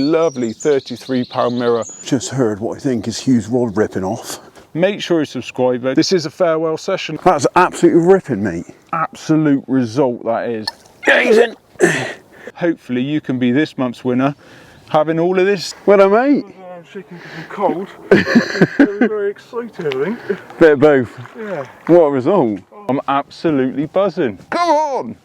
Lovely 33-pound mirror. Just heard what I think is Hugh's rod ripping off. Make sure you subscribe. This is a farewell session. That's absolutely ripping, mate. Absolute result that is. Gazing. Hopefully you can be this month's winner, having all of this. Well, mate. I'm shaking because I'm cold. Very, very excited, I think. Bit of both. Yeah. What a result. I'm absolutely buzzing. Come on!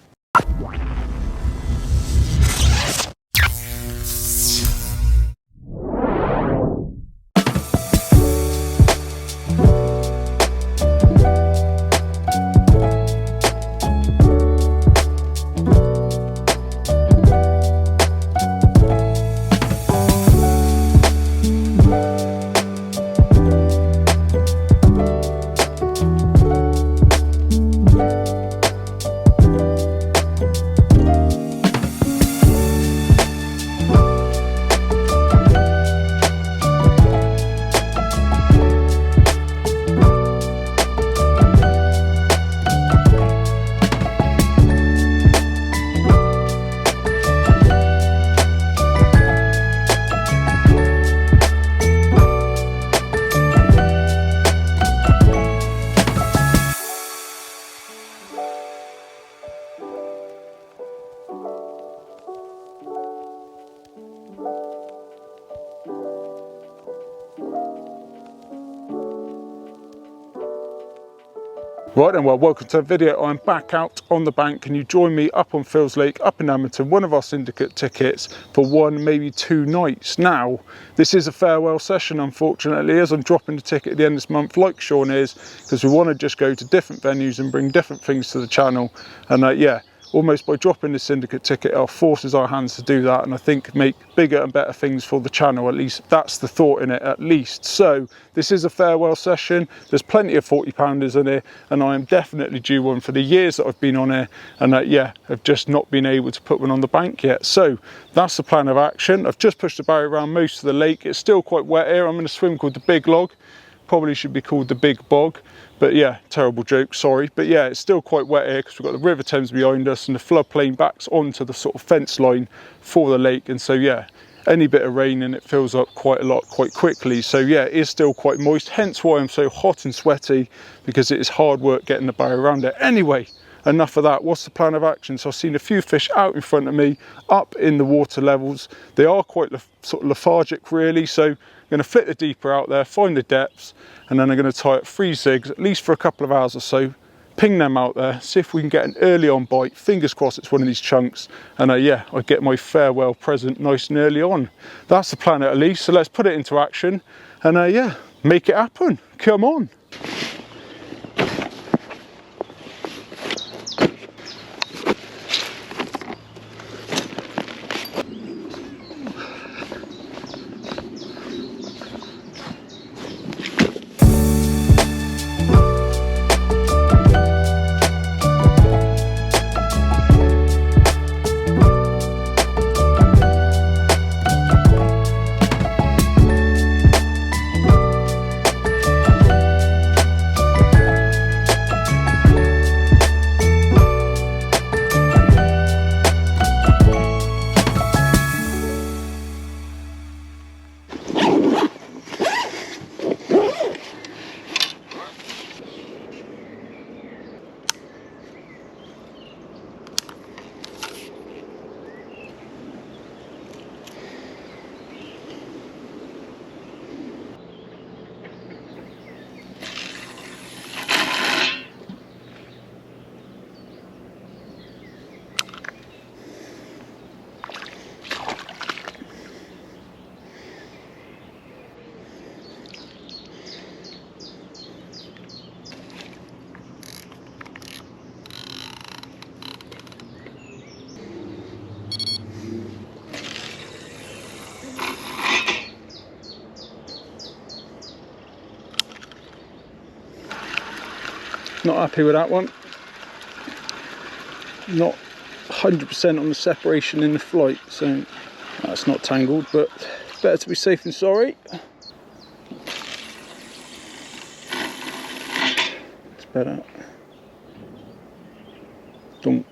Right then, well, welcome to the video. I'm back out on the bank. Can you join me up on Phil's Lake, up in Abingdon, one of our syndicate tickets for 1, maybe 2 nights. Now, this is a farewell session, unfortunately, as I'm dropping the ticket at the end of this month, like Shaun is, because we want to just go to different venues and bring different things to the channel. And yeah, almost by dropping the syndicate ticket, it forces our hands to do that, and I think make bigger and better things for the channel. At least that's the thought in it, at least. So this is a farewell session. There's plenty of 40-pounders in here, and I am definitely due one for the years that I've been on here, and yeah, I've just not been able to put one on the bank yet. So that's the plan of action. I've just pushed the barrier around most of the lake. It's still quite wet here. I'm in a swim called the Big Log. Probably should be called the Big Bog. But yeah, terrible joke, sorry. But yeah, it's still quite wet here because we've got the River Thames behind us and the floodplain backs onto the sort of fence line for the lake. And so yeah, any bit of rain and it fills up quite a lot quite quickly. So yeah, it is still quite moist, hence why I'm so hot and sweaty, because it is hard work getting the barrier around it. Anyway, enough of that. What's the plan of action? So I've seen a few fish out in front of me, up in the water levels. They are quite sort of lethargic really, so I'm going to flick the deeper out there, find the depths, and then I'm going to tie up 3 zigs, at least for a couple of hours or so, ping them out there, see if we can get an early on bite. Fingers crossed it's one of these chunks, and yeah, I get my farewell present nice and early on. That's the plan at least, so let's put it into action, and yeah, make it happen. Come on. Not happy with that one. Not 100% on the separation in the flight, so that's not tangled, but better to be safe than sorry. It's better. Dunk.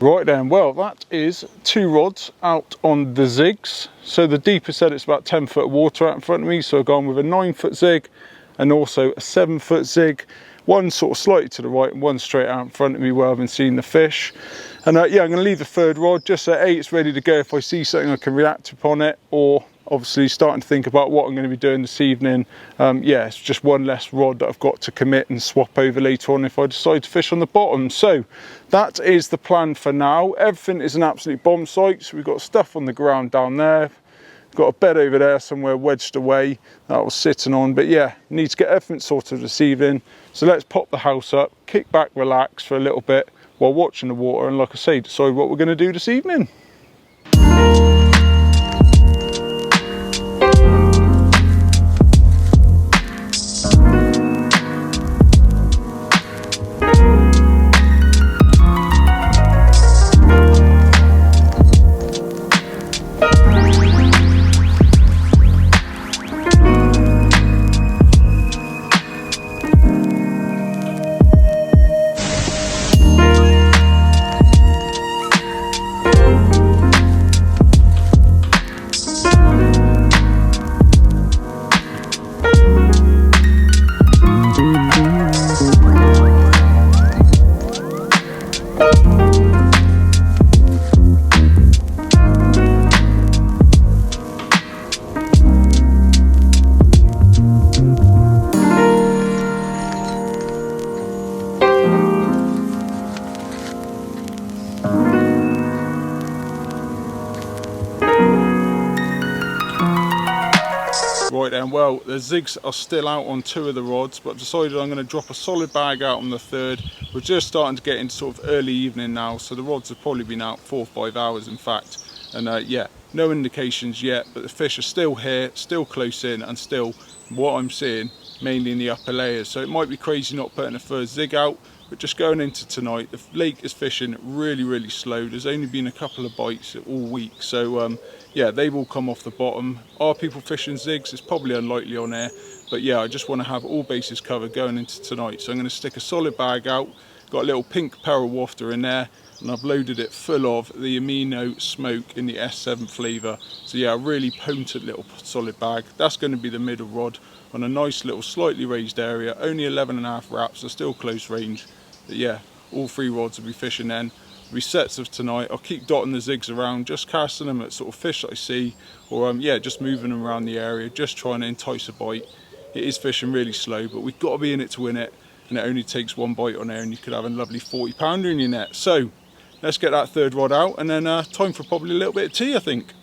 Right then, well, that is 2 rods out on the zigs. So the deepest set, it's about 10 foot of water out in front of me. So I've gone with a 9 foot zig and also a 7 foot zig. One sort of slightly to the right and one straight out in front of me where I've been seeing the fish. And yeah, I'm going to leave the 3rd rod just so A, it's ready to go if I see something I can react upon it, or obviously starting to think about what I'm going to be doing this evening. Yeah, it's just one less rod that I've got to commit and swap over later on if I decide to fish on the bottom. So that is the plan for now. Everything is an absolute bomb site. So we've got stuff on the ground down there. Got a bed over there somewhere wedged away that I was sitting on. But yeah, need to get everything sorted this evening. So let's pop the house up, kick back, relax for a little bit while watching the water, and like I say, decide what we're going to do this evening. Right then, well, the zigs are still out on 2 of the rods, but I've decided I'm going to drop a solid bag out on the 3rd. We're just starting to get into sort of early evening now, so the rods have probably been out 4 or 5 hours in fact. And yeah, no indications yet, but the fish are still here, still close in, and still what I'm seeing mainly in the upper layers. So it might be crazy not putting a 3rd zig out, but just going into tonight, the lake is fishing really slow. There's only been a couple of bites all week, so yeah, they've all come off the bottom. Are people fishing zigs? It's probably unlikely on air, but yeah, I just want to have all bases covered going into tonight. So I'm going to stick a solid bag out, got a little pink peril wafter in there, and I've loaded it full of the amino smoke in the S7 flavour. So yeah, a really potent little solid bag. That's going to be the middle rod on a nice little slightly raised area, only 11.5 wraps, so still close range. But yeah, all 3 rods will be fishing then. There'll be sets of tonight. I'll keep dotting the zigs around, just casting them at sort of fish that I see, or yeah, just moving them around the area, just trying to entice a bite. It is fishing really slow, but we've got to be in it to win it, and it only takes 1 bite on there and you could have a lovely 40-pounder in your net. So let's get that 3rd rod out, and then time for probably a little bit of tea, I think.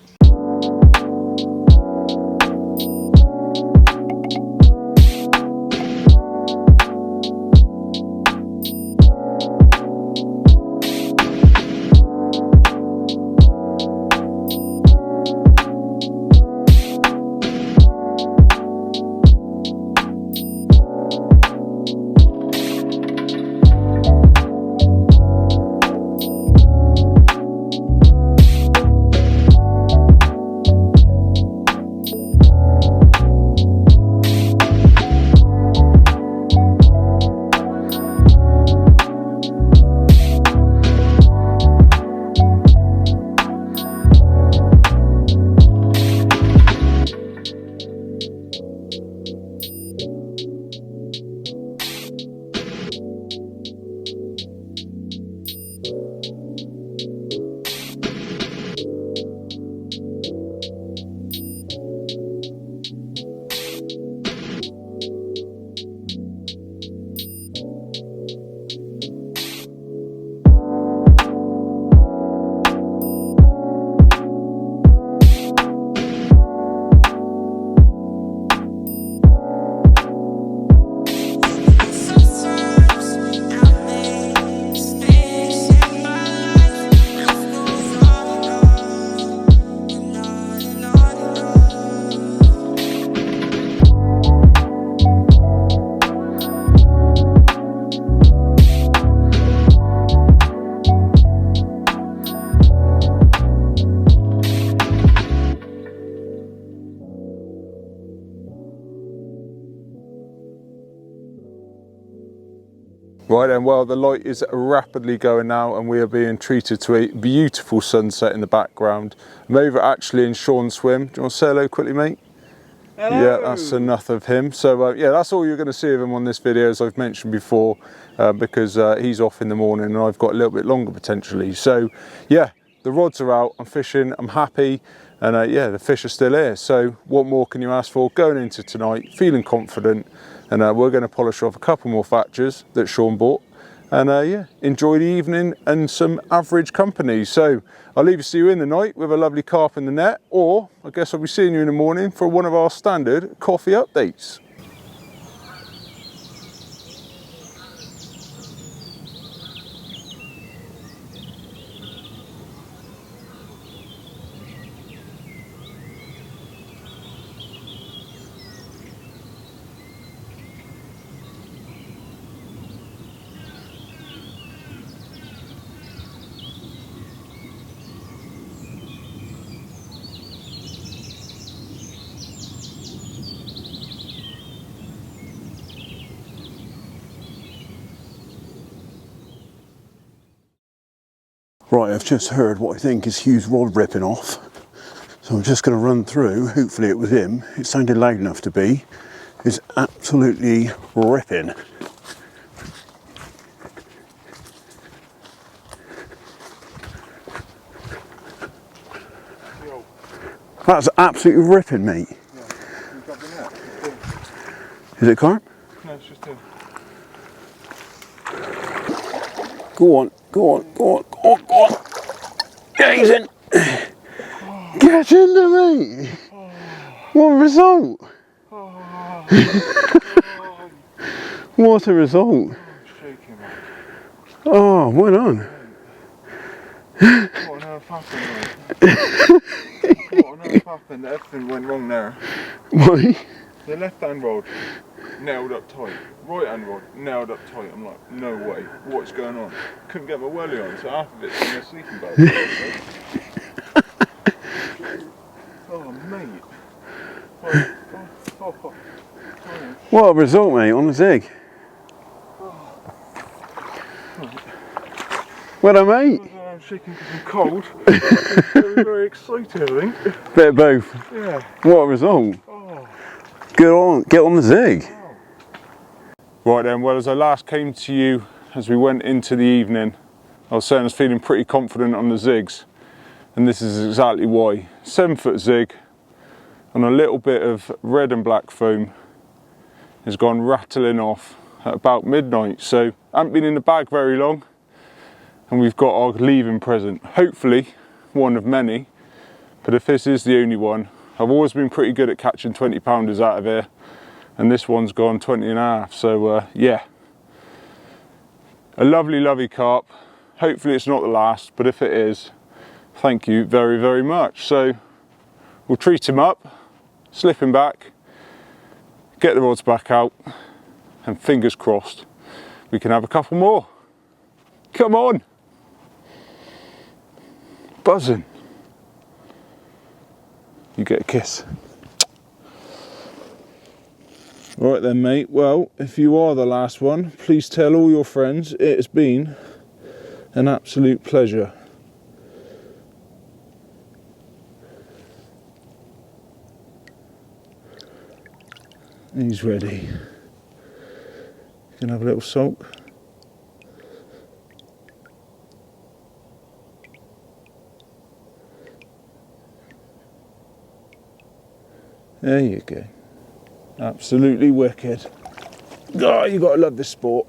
Right then, well, the light is rapidly going now and we are being treated to a beautiful sunset in the background. I'm over actually in Shaun's swim. Do you want to say hello quickly, mate? Hello. Yeah, that's enough of him. So yeah, that's all you're going to see of him on this video, as I've mentioned before, because he's off in the morning and I've got a little bit longer potentially. So yeah, the rods are out, I'm fishing, I'm happy, and yeah, the fish are still here. So what more can you ask for? Going into tonight, feeling confident, and we're going to polish off a couple more fatches that Shaun bought, and yeah, enjoy the evening and some average company. So I'll either see you in the night with a lovely carp in the net, or I guess I'll be seeing you in the morning for one of our standard coffee updates. Right, I've just heard what I think is Hugh's rod ripping off. So I'm just going to run through, hopefully it was him. It sounded loud enough to be. It's absolutely ripping. That's absolutely ripping, mate. Yeah, you got the net. Is it carp? No, it's just him. Go on, go on, go on, go on, go on. Yeah, he's in. Get in there, mate. What a result. What a result. I'm shaking, man. Oh, well done. What on earth happened, mate? What on earth happened? Everything went wrong there. Why? The left hand rod nailed up tight. Right hand rod nailed up tight. I'm like, no way. What's going on? Couldn't get my welly on, so half of it's in my sleeping bag. Oh, mate. Oh. What a result, mate, on the zig. Well done, mate. I'm shaking because I'm cold. Very, very excited, I think. Bit of both. Yeah. What a result. Oh. Get on the zig. Right then, well, as I last came to you as we went into the evening, I was saying I was feeling pretty confident on the zigs, and this is exactly why. 7-foot zig on a little bit of red and black foam has gone rattling off at about midnight. So I haven't been in the bag very long, and we've got our leaving present. Hopefully one of many, but if this is the only one, I've always been pretty good at catching 20 pounders out of here, and this one's gone 20 and a half. So yeah, a lovely carp. Hopefully it's not the last, but if it is, thank you very, very much. So we'll treat him up, slip him back, get the rods back out, and fingers crossed we can have a couple more. Come on. Buzzing. You get a kiss. Right then, mate. Well, if you are the last one, please tell all your friends it has been an absolute pleasure. He's ready. You can have a little sulk. There you go. Absolutely wicked. Oh, you gotta love this sport.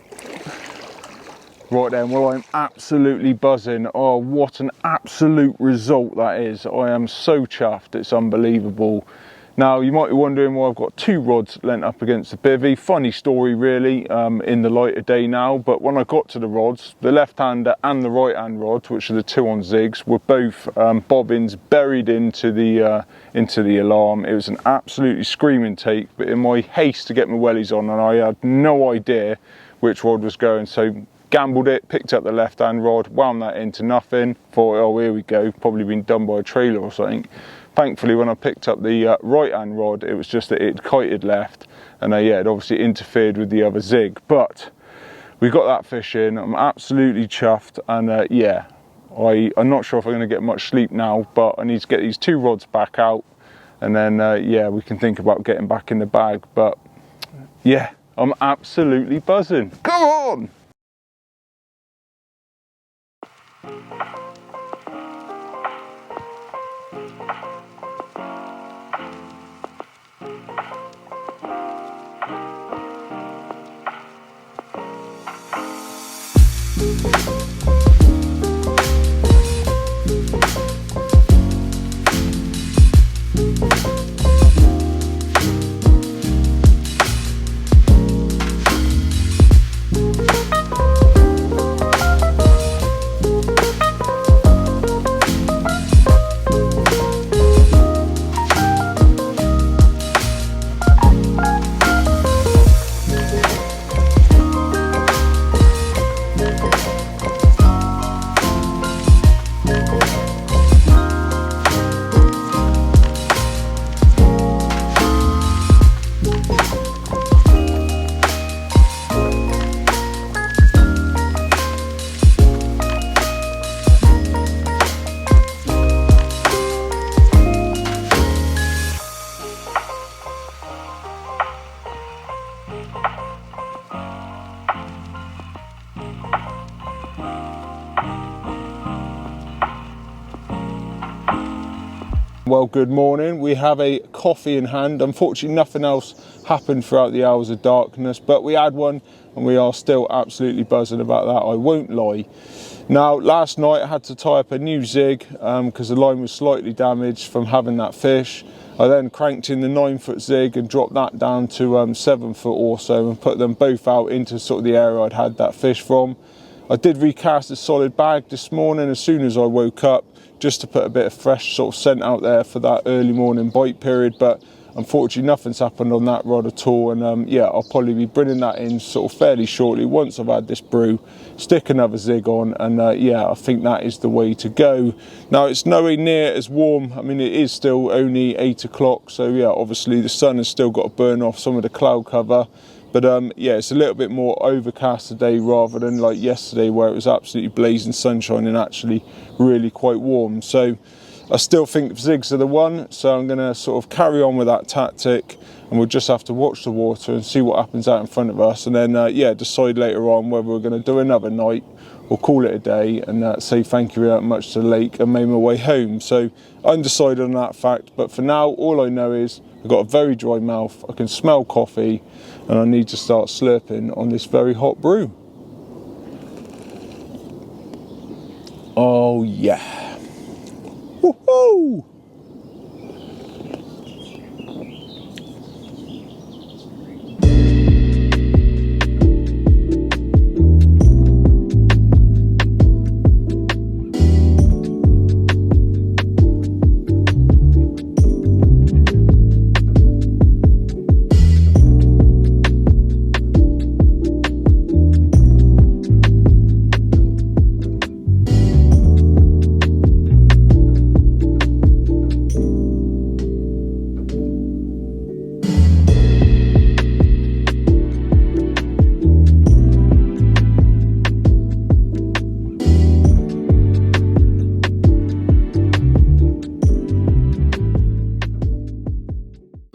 Right then, well, I'm absolutely buzzing. Oh, what an absolute result that is. I am so chuffed, it's unbelievable. Now, you might be wondering why I've got two rods lent up against the bivvy. Funny story, really, in the light of day now, but when I got to the rods, the left-hander and the right-hand rod, which are the two on zigs, were both bobbins buried into the alarm. It was an absolutely screaming take, but in my haste to get my wellies on, and I had no idea which rod was going, so gambled it, picked up the left-hand rod, wound that into nothing, thought, oh, here we go, probably been done by a trailer or something. Thankfully, when I picked up the right-hand rod, it was just that it kited left, and yeah, it obviously interfered with the other zig. But we got that fish in. I'm absolutely chuffed, and yeah, I'm not sure if I'm going to get much sleep now, but I need to get these 2 rods back out, and then yeah, we can think about getting back in the bag. But yeah, I'm absolutely buzzing. Come on! Well, good morning. We have a coffee in hand. Unfortunately, nothing else happened throughout the hours of darkness, but we had one and we are still absolutely buzzing about that, I won't lie. Now, last night I had to tie up a new zig because the line was slightly damaged from having that fish. I then cranked in the 9-foot zig and dropped that down to 7 foot or so and put them both out into sort of the area I'd had that fish from. I did recast a solid bag this morning as soon as I woke up, just to put a bit of fresh sort of scent out there for that early morning bite period, but unfortunately nothing's happened on that rod at all. And yeah, I'll probably be bringing that in sort of fairly shortly once I've had this brew, stick another zig on, and yeah, I think that is the way to go. Now, it's nowhere near as warm. I mean, it is still only 8 o'clock, so yeah, obviously the sun has still got to burn off some of the cloud cover. But yeah, it's a little bit more overcast today rather than like yesterday where it was absolutely blazing sunshine and actually really quite warm. So I still think zigs are the one, so I'm going to sort of carry on with that tactic, and we'll just have to watch the water and see what happens out in front of us, and then yeah, decide later on whether we're going to do another night or call it a day and say thank you very much to the lake and make my way home. So undecided on that fact, but for now all I know is I've got a very dry mouth, I can smell coffee, and I need to start slurping on this very hot brew. Oh yeah. Woohoo!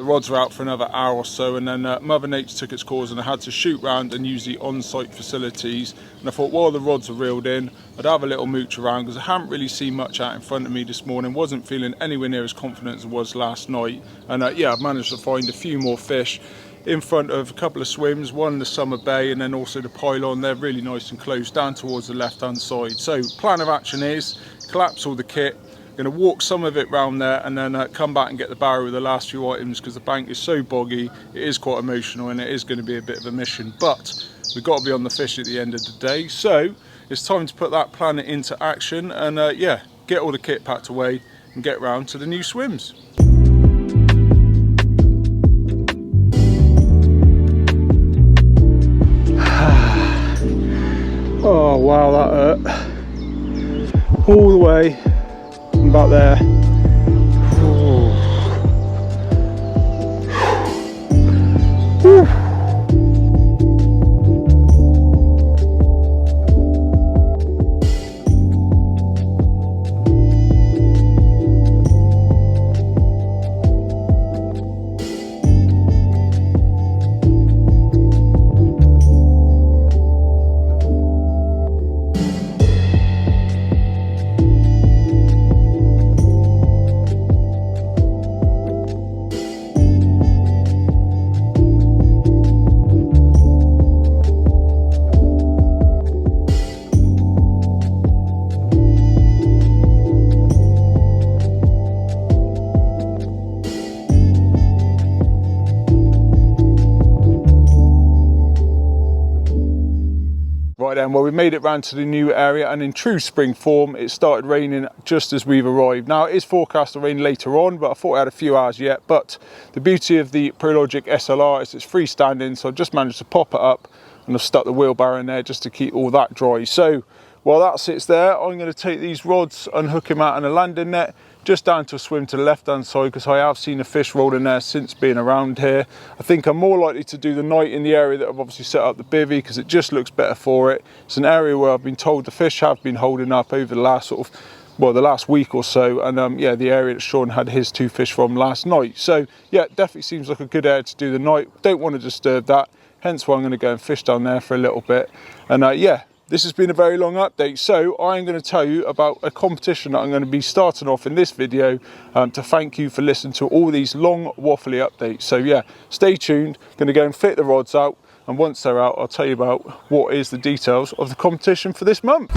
Rods were out for another hour or so, and then Mother Nature took its course and I had to shoot round and use the on-site facilities. And I thought while the rods were reeled in, I'd have a little mooch around because I hadn't really seen much out in front of me this morning, wasn't feeling anywhere near as confident as I was last night. And yeah, I've managed to find a few more fish in front of a couple of swims, one in the summer bay and then also the pylon. They're really nice and close down towards the left hand side. So plan of action is collapse all the kit, going to walk some of it round there and then come back and get the barrow with the last few items because the bank is so boggy, it is quite emotional and it is going to be a bit of a mission, but we've got to be on the fish at the end of the day. So it's time to put that plan into action and yeah, get all the kit packed away and get round to the new swims. Oh wow, that hurt all the way about there. Right then, well, we made it round to the new area, and in true spring form, it started raining just as we've arrived. Now, it is forecast to rain later on, but I thought I had a few hours yet. But the beauty of the Prologic SLR is it's freestanding, so I just managed to pop it up, and I've stuck the wheelbarrow in there just to keep all that dry. So while that sits there, I'm going to take these rods, unhook them out in a landing net, just down to a swim to the left-hand side, because I have seen a fish roll in there since being around here. I think I'm more likely to do the night in the area that I've obviously set up the bivvy, because it just looks better for it. It's an area where I've been told the fish have been holding up over the last sort of, well, the last week or so, and yeah, the area that Shaun had his 2 fish from last night. So yeah, definitely seems like a good area to do the night. Don't want to disturb that, hence why I'm going to go and fish down there for a little bit. And yeah, this has been a very long update, so I'm going to tell you about a competition that I'm going to be starting off in this video to thank you for listening to all these long waffly updates. So yeah, stay tuned, going to go and fit the rods out, and once they're out, I'll tell you about what is the details of the competition for this month.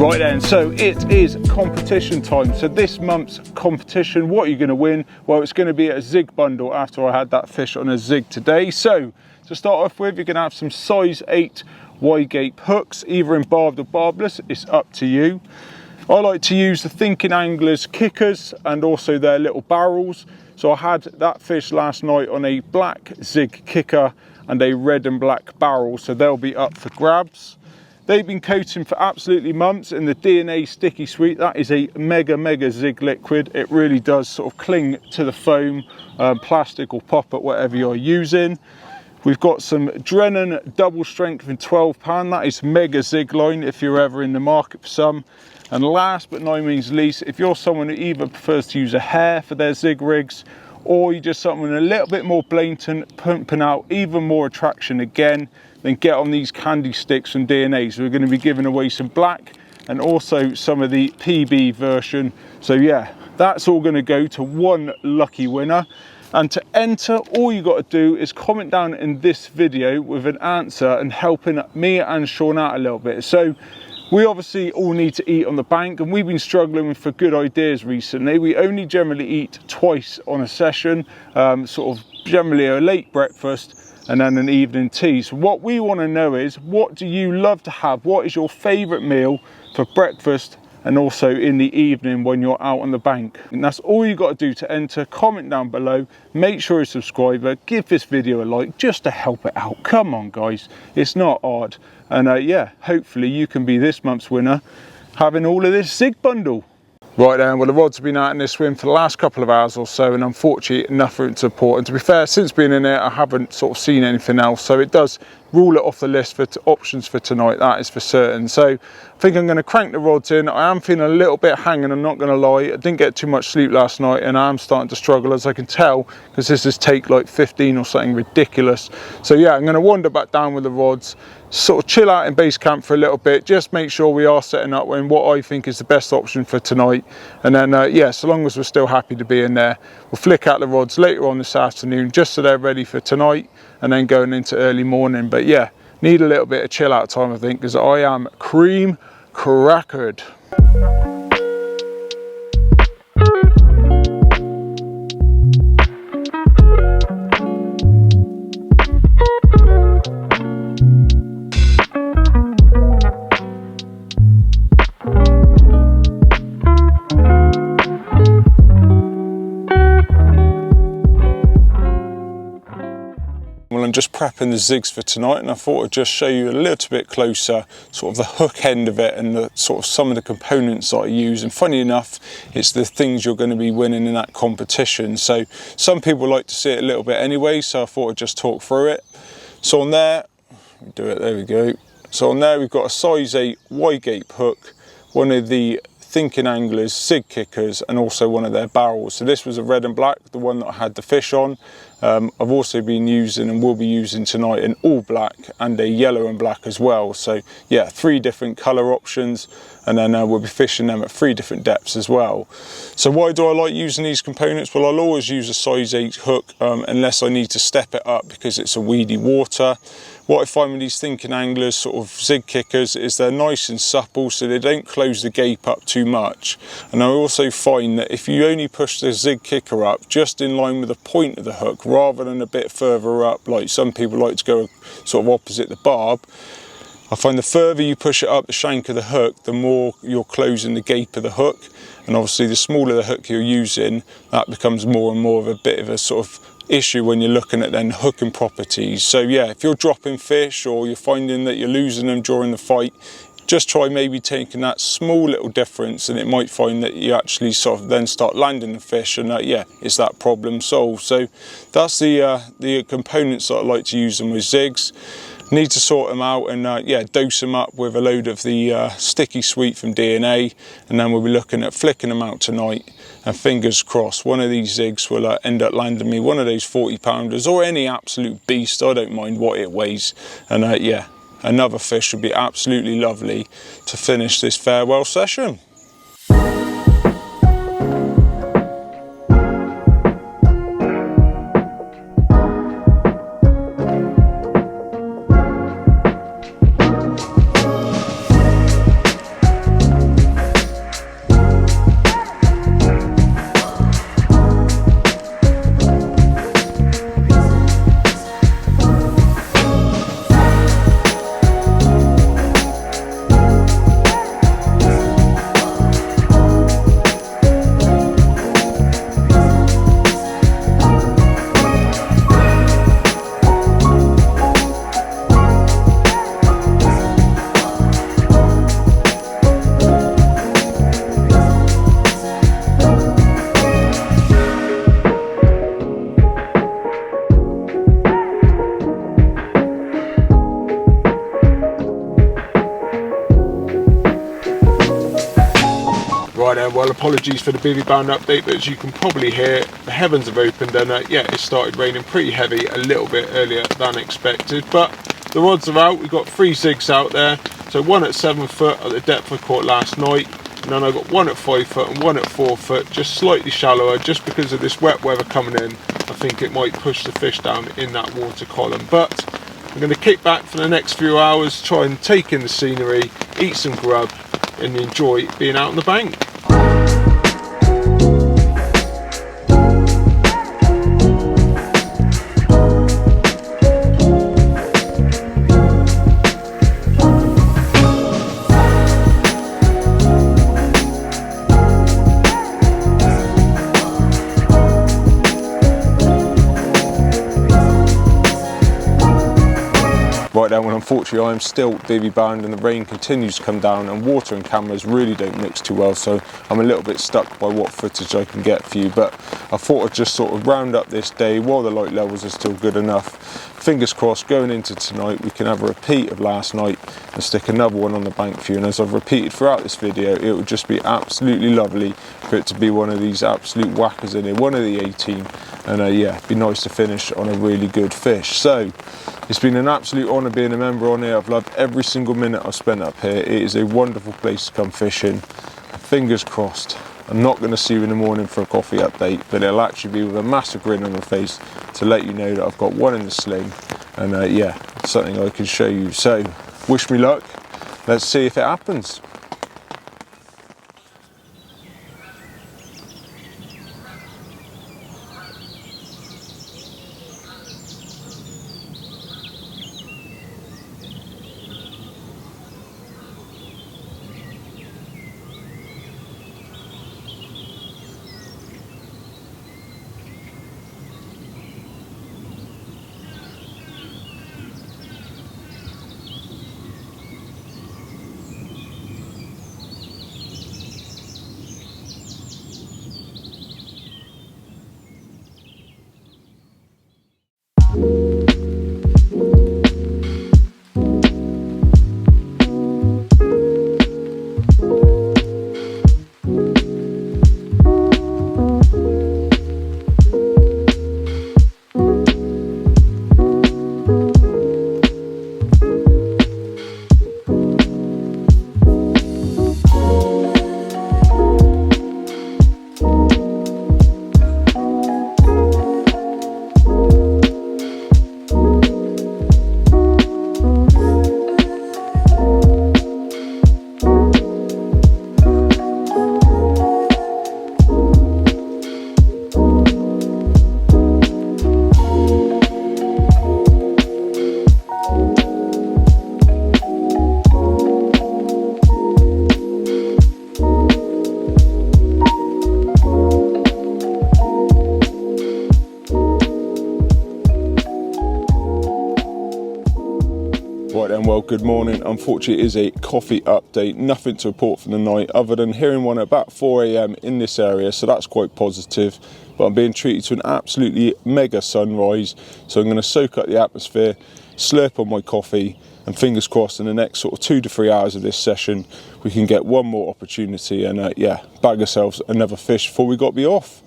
Right then, so it is competition time. So this month's competition, what are you going to win? Well, it's going to be a zig bundle after I had that fish on a zig today. So to start off with, you're going to have some size 8 wide-gape hooks, either in barbed or barbless. It's up to you. I like to use the Thinking Anglers kickers and also their little barrels. So I had that fish last night on a black zig kicker and a red and black barrel, so they'll be up for grabs. They've been coating for absolutely months in the DNA Sticky Sweet. That is a mega zig liquid. It really does sort of cling to the foam, plastic or poppet, whatever you're using. We've got some Drennan double strength in 12 pound. That is mega zig line if you're ever in the market for some. And last but no means least, if you're someone who either prefers to use a hair for their zig rigs, or you're just someone a little bit more blatant, pumping out even more attraction again, then get on these candy sticks from DNA. So we're going to be giving away some black and also some of the PB version. So yeah, that's all going to go to one lucky winner. And to enter, all you got to do is comment down in this video with an answer and helping me and Shaun out a little bit. So we obviously all need to eat on the bank, and we've been struggling for good ideas recently. We only generally eat twice on a session, sort of generally a late breakfast and then an evening tea. So what we want to know is, what do you love to have? What is your favourite meal for breakfast and also in the evening when you're out on the bank? And that's all you got to do to enter. Comment down below, make sure you're a subscriber, give this video a like just to help it out. Come on guys, it's not hard. And yeah, hopefully you can be this month's winner having all of this zig bundle. Right then, well, the rods have been out in this swim for the last couple of hours or so, and unfortunately nothing to report. And to be fair, since being in there, I haven't sort of seen anything else, so it does rule it off the list for options for tonight, that is for certain. So I think I'm going to crank the rods in. I am feeling a little bit hanging, I'm not going to lie. I didn't get too much sleep last night, and I am starting to struggle, as I can tell, because this is take like 15 or something ridiculous. So yeah, I'm going to wander back down with the rods, sort of chill out in base camp for a little bit, just make sure we are setting up in what I think is the best option for tonight. And then yeah, so long as we're still happy to be in there, we'll flick out the rods later on this afternoon just so they're ready for tonight and then going into early morning. But yeah, need a little bit of chill out time, I think, because I am cream crackered. Well, I'm just prepping the zigs for tonight, and I thought I'd just show you a little bit closer sort of the hook end of it and the sort of some of the components that I use. And funny enough, it's the things you're going to be winning in that competition. So some people like to see it a little bit anyway, so I thought I'd just talk through it. So on there, there we go. So on there we've got a size 8 Y-gape hook, one of the Thinking Anglers Sig Kickers, and also one of their barrels. So this was a red and black, the one that I had the fish on. I've also been using and will be using tonight an all black and a yellow and black as well. So yeah, 3 different colour options, and then we'll be fishing them at 3 different depths as well. So why do I like using these components? Well, I'll always use a size 8 hook unless I need to step it up because it's a weedy water. What I find with these Thinking Anglers sort of Zig Kickers is they're nice and supple, so they don't close the gape up too much. And I also find that if you only push the Zig Kicker up just in line with the point of the hook rather than a bit further up, like some people like to go sort of opposite the barb, I find the further you push it up the shank of the hook, the more you're closing the gape of the hook. And obviously the smaller the hook you're using, that becomes more and more of a bit of a sort of issue when you're looking at then hooking properties. So yeah, if you're dropping fish or you're finding that you're losing them during the fight, just try maybe taking that small little difference, and it might find that you actually sort of then start landing the fish, and yeah, it's that problem solved. So that's the components that I like to use them with zigs. Need to sort them out and yeah, dose them up with a load of the sticky sweet from DNA, and then we'll be looking at flicking them out tonight. And fingers crossed, one of these zigs will end up landing me one of those 40-pounders or any absolute beast. I don't mind what it weighs. And yeah, another fish would be absolutely lovely to finish this farewell session. Right then, well, apologies for the Bivy Bound update, but as you can probably hear, the heavens have opened and yeah, it started raining pretty heavy a little bit earlier than expected. But the rods are out, we've got 3 zigs out there. So one at 7 foot at the depth I caught last night, and then I got one at 5 foot and one at 4 foot, just slightly shallower, just because of this wet weather coming in. I think it might push the fish down in that water column. But I'm going to kick back for the next few hours, try and take in the scenery, eat some grub, and enjoy being out on the bank. Right then, well, unfortunately I'm still Bivy bound and the rain continues to come down and water and cameras really don't mix too well, so I'm a little bit stuck by what footage I can get for you. But I thought I'd just sort of round up this day while the light levels are still good enough. Fingers crossed, going into tonight we can have a repeat of last night and stick another one on the bank for you. And as I've repeated throughout this video, it would just be absolutely lovely for it to be one of these absolute whackers in here, one of the 18, and yeah, it'd be nice to finish on a really good fish. So it's been an absolute honour being a member on here. I've loved every single minute I've spent up here. It is a wonderful place to come fishing. Fingers crossed, I'm not going to see you in the morning for a coffee update, but it'll actually be with a massive grin on my face to let you know that I've got one in the sling, and yeah, it's something I can show you. So wish me luck, let's see if it happens. good morning. Unfortunately, it is a coffee update. Nothing to report for the night other than hearing one at about 4 a.m. in this area, so that's quite positive. But I'm being treated to an absolutely mega sunrise, so I'm going to soak up the atmosphere, slurp on my coffee, and fingers crossed in the next sort of 2 to 3 hours of this session we can get one more opportunity and yeah, bag ourselves another fish before we got to be off.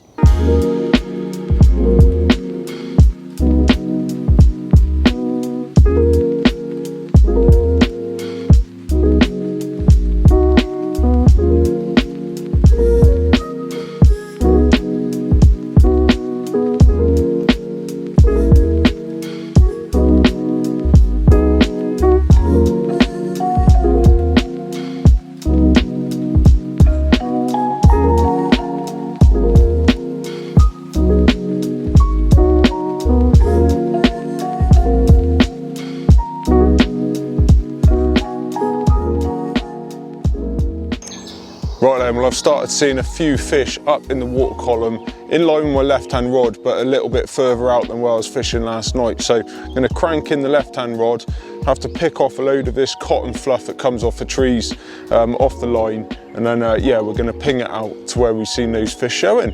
Right then, well I've started seeing a few fish up in the water column in line with my left hand rod, but a little bit further out than where I was fishing last night. So I'm going to crank in the left hand rod, have to pick off a load of this cotton fluff that comes off the trees off the line, and then yeah, we're going to ping it out to where we've seen those fish showing.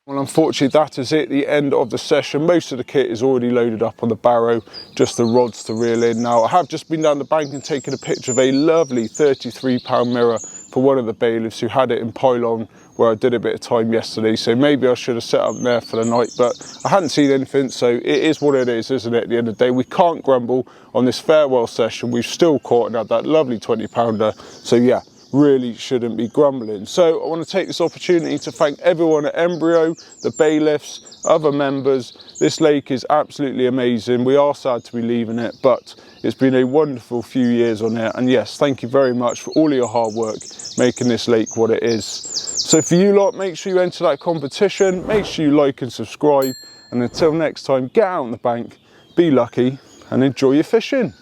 Well, unfortunately, that is it, the end of the session. Most of the kit is already loaded up on the barrow, just the rods to reel in. Now, I have just been down the bank and taken a picture of a lovely 33-pound mirror for one of the bailiffs who had it in pylon where I did a bit of time yesterday. So maybe I should have set up there for the night, but I hadn't seen anything, so it is what it is, isn't it? At the end of the day, we can't grumble on this farewell session. We've still caught and had that lovely 20-pounder. So yeah, really shouldn't be grumbling. So I want to take this opportunity to thank everyone at Embryo, the bailiffs, other members. This lake is absolutely amazing. We are sad to be leaving it, but it's been a wonderful few years on it. And yes, thank you very much for all of your hard work making this lake what it is. So for you lot, make sure you enter that competition, make sure you like and subscribe, and until next time, get out on the bank, be lucky and enjoy your fishing.